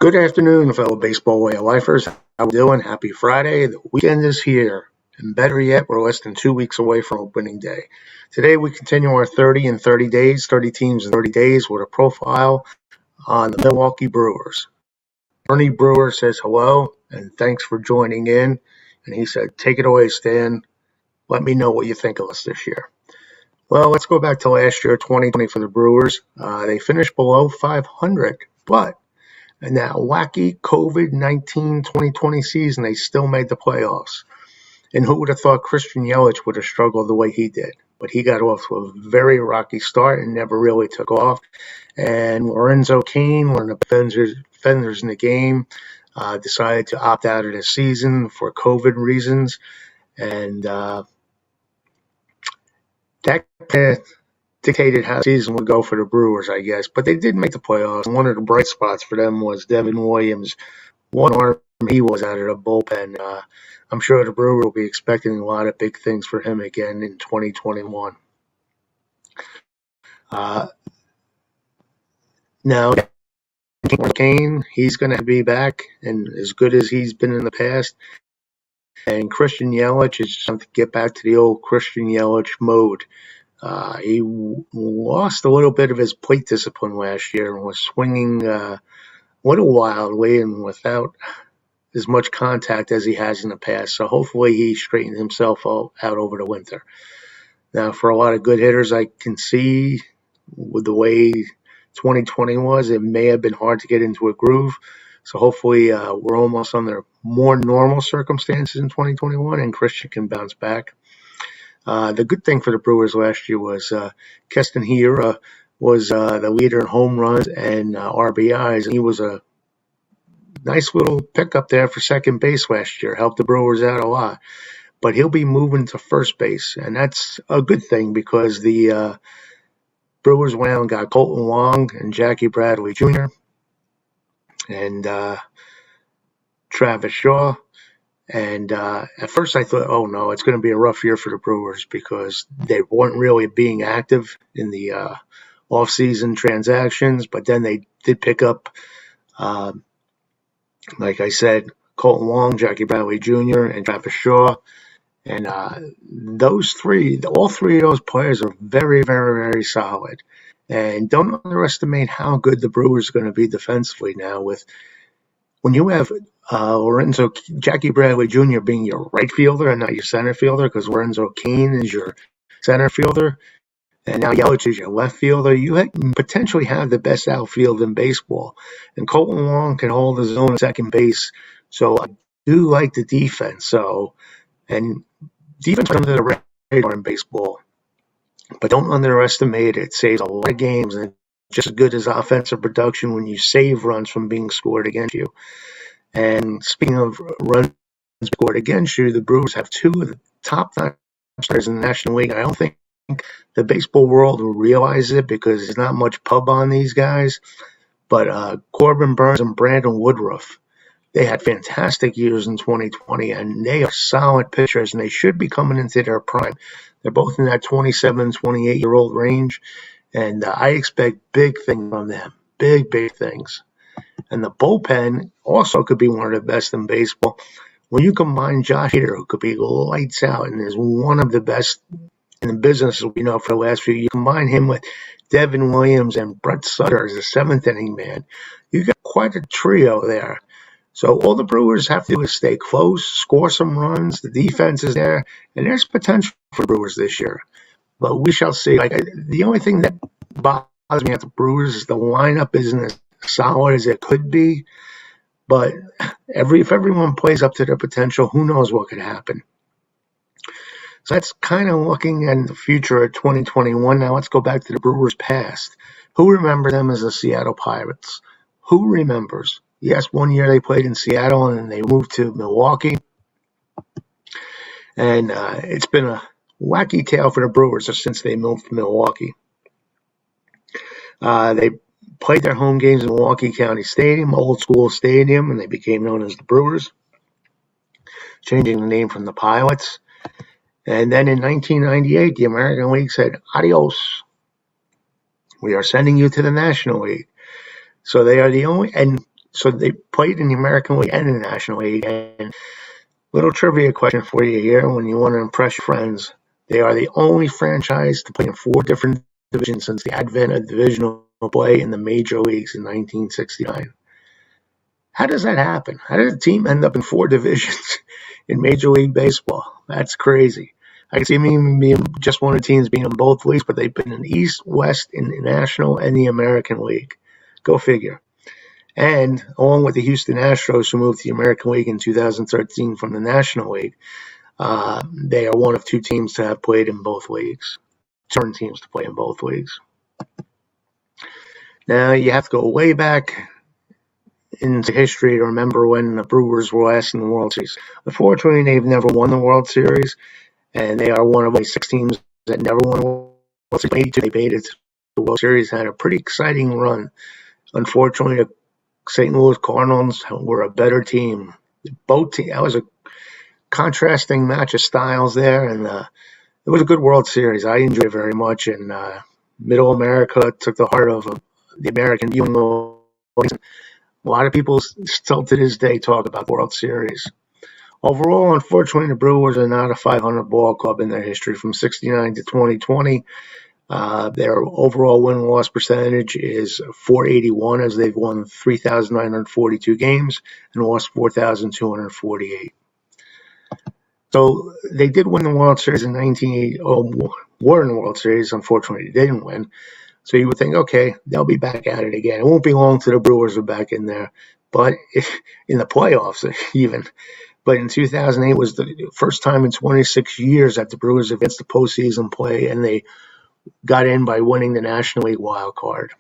Good afternoon, fellow baseball way of lifers. How we doing? Happy Friday. The weekend is here. And better yet, we're less than 2 weeks away from opening day. Today, we continue our 30 in 30 days, 30 teams in 30 days with a profile on the Milwaukee Brewers. Bernie Brewer says hello and thanks for joining in. And he said, take it away, Stan. Let me know what you think of us this year. Well, let's go back to last year, 2020 for the Brewers. They finished below 500, but in that wacky COVID-19 2020 season, they still made the playoffs. And who would have thought Christian Yelich would have struggled the way he did? But he got off to a very rocky start and never really took off. And Lorenzo Cain, one of the defenders in the game, decided to opt out of the season for COVID reasons. And that kind of dictated how the season would go for the Brewers, I guess. But they did make the playoffs. One of the bright spots for them was Devin Williams. One arm he was out of the bullpen. I'm sure the Brewers will be expecting a lot of big things for him again in 2021. Now, Kane, he's going to be back and as good as he's been in the past. And Christian Yelich is going to get back to the old Christian Yelich mode. He lost a little bit of his plate discipline last year and was swinging a little wildly and without as much contact as he has in the past. So hopefully he straightened himself out over the winter. Now, for a lot of good hitters, I can see with the way 2020 was, it may have been hard to get into a groove. So hopefully we're almost under more normal circumstances in 2021 and Christian can bounce back. The good thing for the Brewers last year was Keston Hiura was the leader in home runs and RBIs. And he was a nice little pickup there for second base last year. Helped the Brewers out a lot. But he'll be moving to first base, and that's a good thing because the Brewers went out and got Colton Wong and Jackie Bradley Jr. and Travis Shaw. And at first I thought, oh, no, it's going to be a rough year for the Brewers because they weren't really being active in the off-season transactions. But then they did pick up, like I said, Colton Wong, Jackie Bradley Jr., and Travis Shaw. And those three, all three of those players are very, very, very solid. And don't underestimate how good the Brewers are going to be defensively now when you have Jackie Bradley Jr. being your right fielder and not your center fielder because Lorenzo Cain is your center fielder and now Yelich is your left fielder, you potentially have the best outfield in baseball. And Colton Wong can hold his own at second base. So I do like the defense. And defense under the radar in baseball. But don't underestimate it. It saves a lot of games and just as good as offensive production when you save runs from being scored against you. And speaking of runs scored against you, the Brewers have two of the top players in the National League. I don't think the baseball world will realize it because there's not much pub on these guys. But Corbin Burns and Brandon Woodruff, they had fantastic years in 2020, and they are solid pitchers, and they should be coming into their prime. They're both in that 27, 28-year-old range, and I expect big things from them, big, big things. And the bullpen also could be one of the best in baseball. When you combine Josh Hader, who could be lights out and is one of the best in the business, we know, for the last few years, you combine him with Devin Williams and Brett Sutter as a seventh-inning man, you got quite a trio there. So all the Brewers have to do is stay close, score some runs. The defense is there, and there's potential for Brewers this year. But we shall see. The only thing that bothers me at the Brewers is the lineup isn't as solid as it could be. But if everyone plays up to their potential, who knows what could happen. So that's kind of looking at the future of 2021. Now let's go back to the Brewers' past. Who remembers them as the Seattle Pirates? Who remembers? Yes, one year they played in Seattle and then they moved to Milwaukee. And it's been a wacky tale for the Brewers since they moved to Milwaukee. They played their home games in Milwaukee County Stadium, old school stadium, and they became known as the Brewers, changing the name from the Pilots. And then in 1998, the American League said, adios. We are sending you to the National League. So they are the only, and So they played in the American League and the National League. And little trivia question for you here when you want to impress your friends. They are the only franchise to play in 4 different divisions since the advent of divisional play in the major leagues in 1969. How does that happen? How did a team end up in 4 divisions in Major League Baseball? That's crazy. I can see them being just one of the teams being in both leagues, but they've been in the East, West, in the National, and the American League. Go figure. And along with the Houston Astros, who moved to the American League in 2013 from the National League, they are one of 2 teams to have played in both leagues. Turn teams to play in both leagues. Now, you have to go way back into history to remember when the Brewers were last in the World Series. Unfortunately, they've never won the World Series, and they are one of only 6 teams that never won the World Series. They made it to the World Series, had a pretty exciting run. Unfortunately, the St. Louis Cardinals were a better team. Both teams, that was a contrasting match of styles there, and it was a good World Series. I enjoyed it very much, and Middle America took the heart of the American viewing audience. A lot of people still to this day talk about the World Series. Overall, unfortunately, the Brewers are not a 500 ball club in their history. From 69 to 2020, their overall win-loss percentage is .481, as they've won 3,942 games and lost 4,248. So they did win the World Series in 1980, were in the World Series. Unfortunately, they didn't win. So you would think, okay, they'll be back at it again. It won't be long till the Brewers are back in there, but in the playoffs even. But in 2008 was the first time in 26 years that the Brewers advanced to postseason play, and they got in by winning the National League wild card.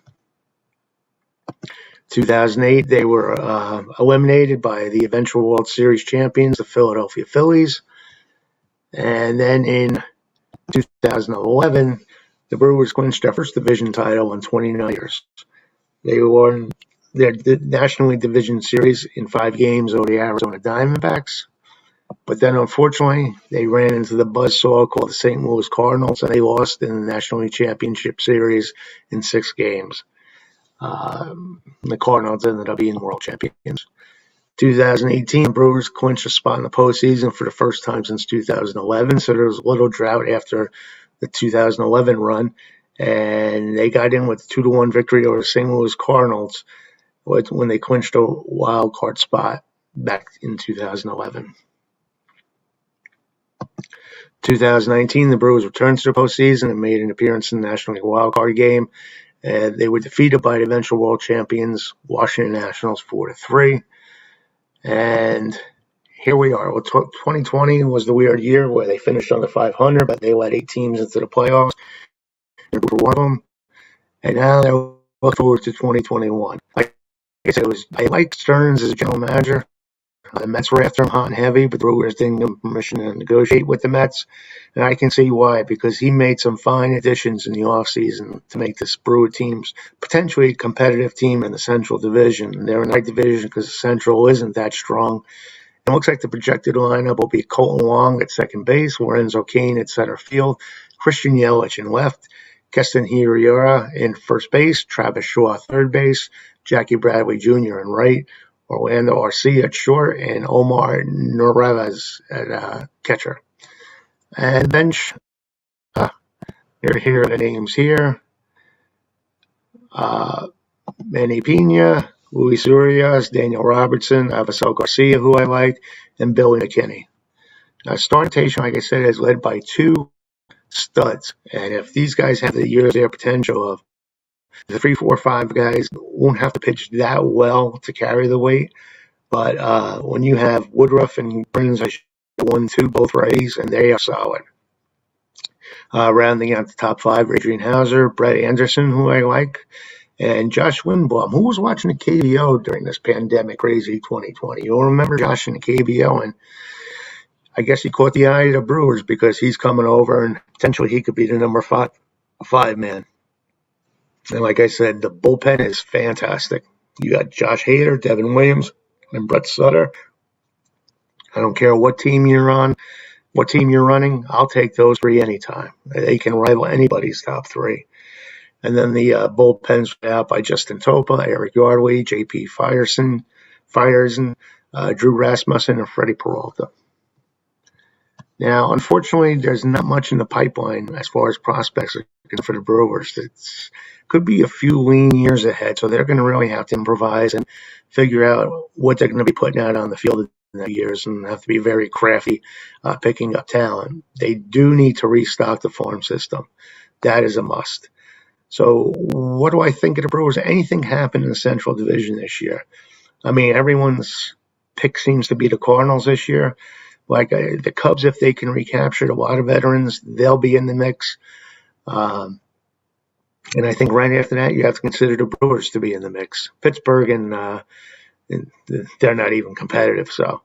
2008, they were eliminated by the eventual World Series champions, the Philadelphia Phillies. And then in 2011, the Brewers clinched their first division title in 29 years. They won their National League Division Series in 5 games over the Arizona Diamondbacks. But then, unfortunately, they ran into the buzzsaw called the St. Louis Cardinals, and they lost in the National League Championship Series in 6 games. The Cardinals ended up being world champions. 2018, the Brewers clinched a spot in the postseason for the first time since 2011, so there was a little drought after the 2011 run, and they got in with a 2-1 victory over the St. Louis Cardinals when they clinched a wild card spot back in 2011. 2019, the Brewers returned to the postseason and made an appearance in the National League wild card game. They were defeated by the eventual world champions, Washington Nationals, 4-3. And here we are. Well, 2020 was the weird year where they finished under 500, but they let 8 teams into the playoffs. They were one of them. And now they're looking forward to 2021. Like I said, I like Stearns as a general manager. The Mets were after him hot and heavy, but the Brewers didn't give him permission to negotiate with the Mets. And I can see why, because he made some fine additions in the offseason to make this Brewer team's potentially competitive team in the Central Division. They're in the right division because the Central isn't that strong. It looks like the projected lineup will be Colton Wong at second base, Lorenzo Cain at center field, Christian Yelich in left, Keston Hiura in first base, Travis Shaw at third base, Jackie Bradley Jr. in right, Orlando Arcia at short, and Omar Narvaez at catcher. And bench, here are the names here. Manny Pena, Luis Urias, Daniel Robertson, Avisel Garcia, who I like, and Billy McKinney. Now, starting rotation, like I said, is led by 2 studs. And if these guys have the years their potential of, the 3, 4, 5 guys won't have to pitch that well to carry the weight. But when you have Woodruff and Burns, 1-2, both righties, and they are solid. Rounding out the top 5, Adrian Hauser, Brett Anderson, who I like, and Josh Winbaum, who was watching the KBO during this pandemic crazy 2020. You'll remember Josh in the KBO, and I guess he caught the eye of the Brewers because he's coming over, and potentially he could be the number 5 man. And like I said, the bullpen is fantastic. You got Josh Hader, Devin Williams, and Brett Sutter. I don't care what team you're on, what team you're running. I'll take those 3 anytime. They can rival anybody's top 3. And then the bullpens were out by Justin Topa, Eric Yardley, J.P. Fyerson, Drew Rasmussen, and Freddie Peralta. Now, unfortunately, there's not much in the pipeline as far as prospects for the Brewers. It could be a few lean years ahead, so they're going to really have to improvise and figure out what they're going to be putting out on the field in the years, and have to be very crafty picking up talent. They do need to restock the farm system. That is a must. So what do I think of the Brewers? Anything happen in the Central Division this year? I mean, everyone's pick seems to be the Cardinals this year. Like the Cubs, if they can recapture a lot of veterans, they'll be in the mix. And I think right after that, you have to consider the Brewers to be in the mix. Pittsburgh and they're not even competitive. So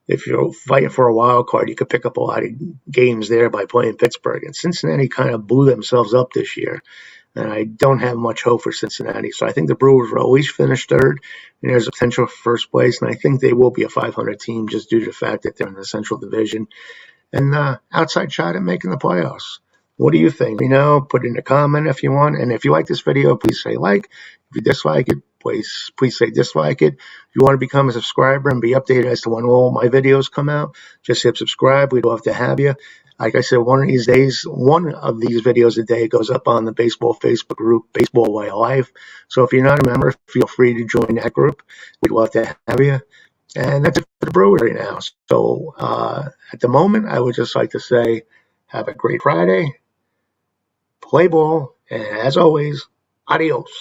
if you're fighting for a wild card, you could pick up a lot of games there by playing Pittsburgh. And Cincinnati kind of blew themselves up this year. And I don't have much hope for Cincinnati. So I think the Brewers will at least finish third, and there's a potential for first place. And I think they will be a 500 team just due to the fact that they're in the Central Division and outside shot at making the playoffs. What do you think? Put in a comment if you want. And if you like this video, please say like. If you dislike it, please say dislike it. If you want to become a subscriber and be updated as to when all my videos come out, just hit subscribe. We'd love to have you. Like I said, one of these days, one of these videos a day goes up on the baseball Facebook group, Baseball Way of Life. So if you're not a member, feel free to join that group. We'd love to have you. And that's it for the Brewers right now. So at the moment, I would just like to say, have a great Friday, play ball, and as always, adios.